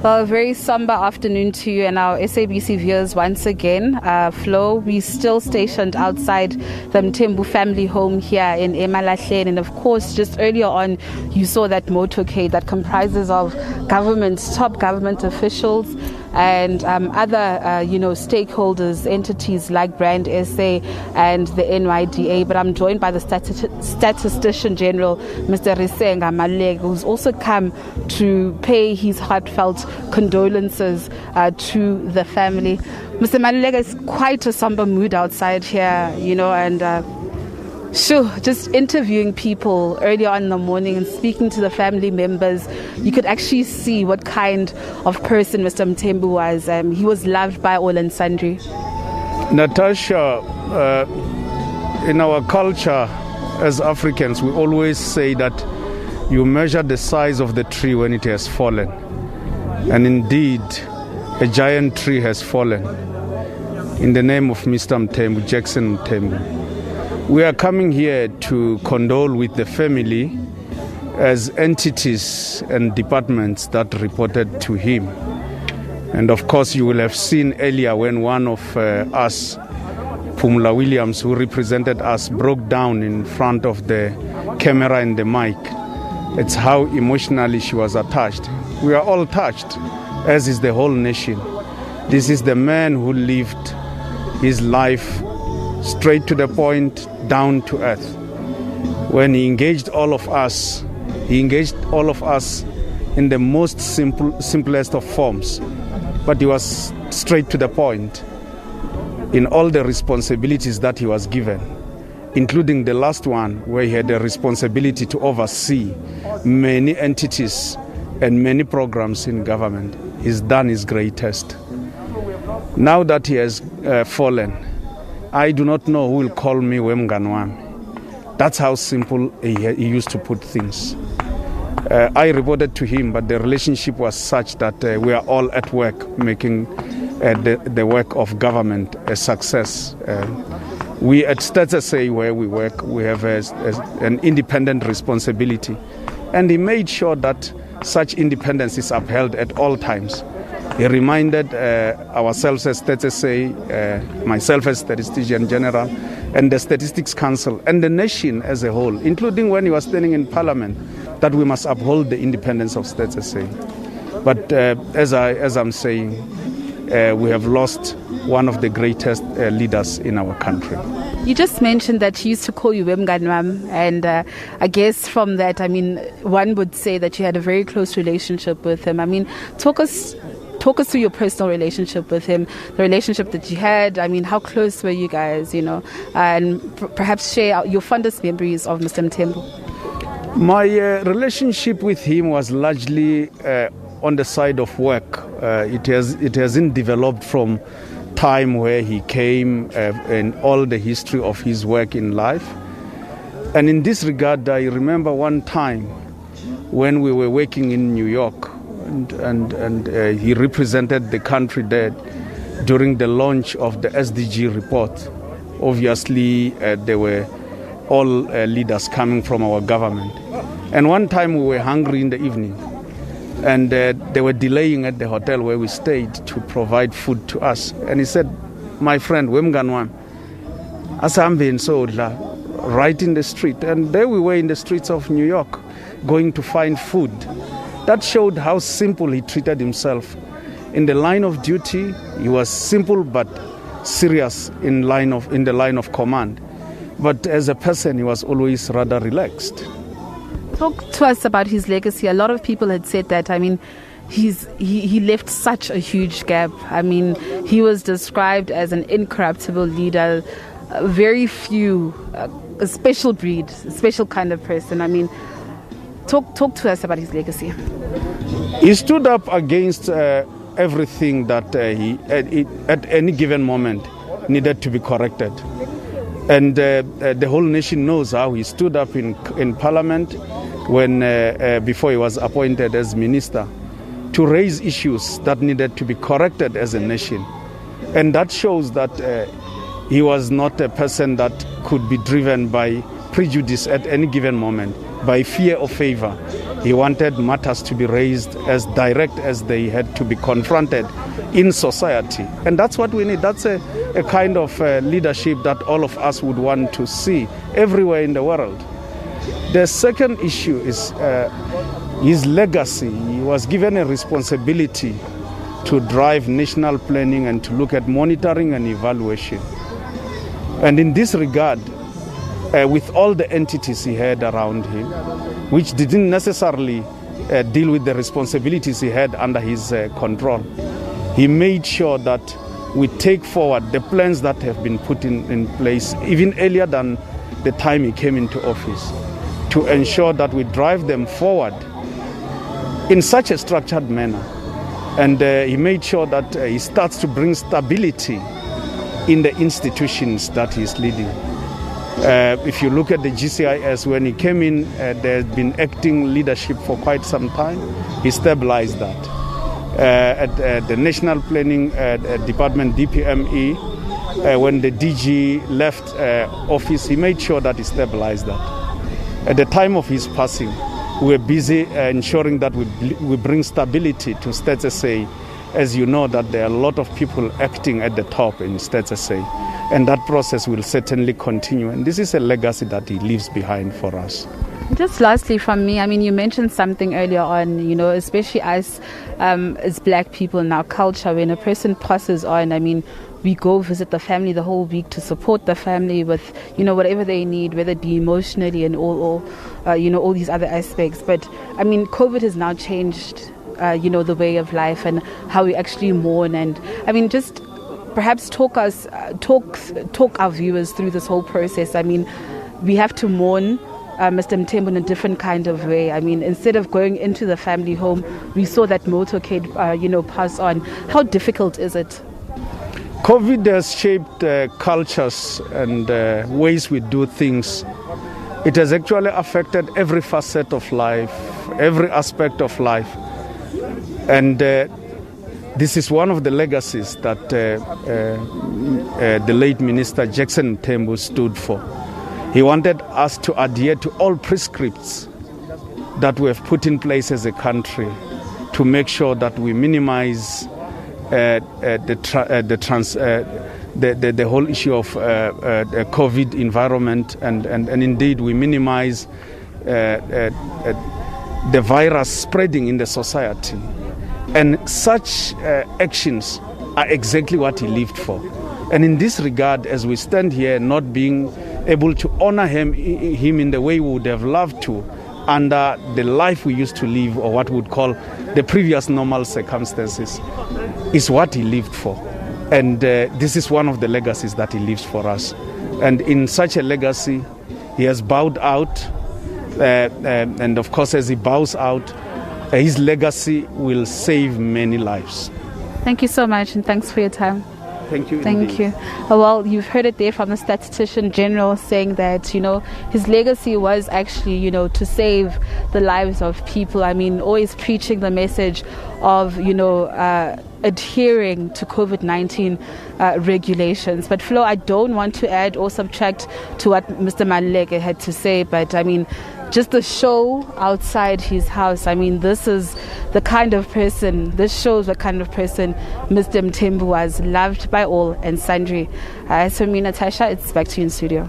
Well, a very somber afternoon to you and our SABC viewers once again. Flo, we're still stationed outside the Mthembu family home here in Emalahleni. And of course, just earlier on, you saw that motorcade that comprises of top government officials and other, stakeholders, entities like Brand SA and the NYDA. But I'm joined by the Statistician-General, Mr. Risenga Maluleka, who's also come to pay his heartfelt condolences to the family. Mr. Maluleka, is quite a somber mood outside here, and just interviewing people early on in the morning and speaking to the family members, you could actually see what kind of person Mr. Mthembu was. He was loved by all and sundry. Natasha, in our culture as Africans, we always say that you measure the size of the tree when it has fallen. And indeed, a giant tree has fallen in the name of Mr. Mthembu, Jackson Mthembu. We are coming here to condole with the family as entities and departments that reported to him. And of course, you will have seen earlier when one of us, Pumla Williams, who represented us, broke down in front of the camera and the mic. It's how emotionally she was attached. We are all touched, as is the whole nation. This is the man who lived his life straight to the point, down to earth. When he engaged all of us in the most simplest of forms. But he was straight to the point in all the responsibilities that he was given, including the last one where he had the responsibility to oversee many entities and many programs in government. He's done his greatest. Now that he has fallen, I do not know who will call me Wemganwami. That's how simple he used to put things. I reported to him, but the relationship was such that we are all at work making the work of government a success. We at SABC, where we work, we have an independent responsibility. And he made sure that such independence is upheld at all times. He reminded ourselves as SABC, myself as Statistician-General, and the Statistics Council, and the nation as a whole, including when he was standing in Parliament, that we must uphold the independence of SABC. But as I'm saying, we have lost one of the greatest leaders in our country. You just mentioned that he used to call you Wemganwam, and I guess from that, one would say that you had a very close relationship with him. Talk us through your personal relationship with him, the relationship that you had. How close were you guys, and perhaps share your fondest memories of Mr. Mthembu. My relationship with him was largely on the side of work. It hasn't developed from time where he came and all the history of his work in life. And in this regard, I remember one time when we were working in New York, and he represented the country there during the launch of the SDG report. Obviously, there were all leaders coming from our government. And one time we were hungry in the evening, and they were delaying at the hotel where we stayed to provide food to us. And he said, "My friend, Wemganwam, asambe in Sodla," right in the street. And there we were in the streets of New York, going to find food. That showed how simple he treated himself. In the line of duty, he was simple but serious in the line of command. But as a person, he was always rather relaxed. Talk to us about his legacy. A lot of people had said that, he left such a huge gap. He was described as an incorruptible leader, very few, a special breed, a special kind of person. Talk to us about his legacy. He stood up against everything that he, at any given moment, needed to be corrected. And the whole nation knows how he stood up in Parliament when before he was appointed as minister to raise issues that needed to be corrected as a nation. And that shows that he was not a person that could be driven by prejudice at any given moment, by fear or favor. He wanted matters to be raised as direct as they had to be confronted in society. And that's what we need. That's a kind of leadership that all of us would want to see everywhere in the world. The second issue is his legacy. He was given a responsibility to drive national planning and to look at monitoring and evaluation. And in this regard, with all the entities he had around him, which didn't necessarily deal with the responsibilities he had under his control, he made sure that we take forward the plans that have been put in place even earlier than the time he came into office, to ensure that we drive them forward in such a structured manner. And he made sure that he starts to bring stability in the institutions that he's leading. If you look at the GCIS, when he came in, there had been acting leadership for quite some time. He stabilized that. At the National Planning Department, DPME, when the DG left office, he made sure that he stabilized that. At the time of his passing, we were busy ensuring that we bring stability to Stats SA. As you know, that there are a lot of people acting at the top in Stats SA, and that process will certainly continue. And this is a legacy that he leaves behind for us. Just lastly from me, I mean, you mentioned something earlier on, you know, especially us as black people in our culture, when a person passes on, I mean, we go visit the family the whole week to support the family with, you know, whatever they need, whether it be emotionally and all these other aspects. But I mean, COVID has now changed, the way of life and how we actually mourn. And I mean, just perhaps talk our viewers through this whole process. I mean, we have to mourn Mr. Mthembu in a different kind of way. I mean, instead of going into the family home, we saw that motorcade, pass on. How difficult is it? COVID has shaped cultures and ways we do things. It has actually affected every facet of life, every aspect of life. And this is one of the legacies that the late Minister Jackson Mthembu stood for. He wanted us to adhere to all prescripts that we have put in place as a country to make sure that we minimize the whole issue of COVID environment, and indeed we minimize the virus spreading in the society. And such actions are exactly what he lived for. And in this regard, as we stand here not being able to honor him in the way we would have loved to under the life we used to live, or what we would call the previous normal circumstances, is what he lived for. And this is one of the legacies that he leaves for us. And in such a legacy, he has bowed out. And of course, as he bows out, his legacy will save many lives. Thank you so much, and thanks for your time. Thank you. Thank you. Well, you've heard it there from the Statistician General saying that, his legacy was actually, to save the lives of people. I mean, always preaching the message of, adhering to COVID-19 regulations. But Flo, I don't want to add or subtract to what Mr. Maluleka had to say, but I mean, just the show outside his house. I mean, this shows the kind of person Mr. Mthembu was, loved by all and sundry. As for me, Natasha, it's back to you in studio.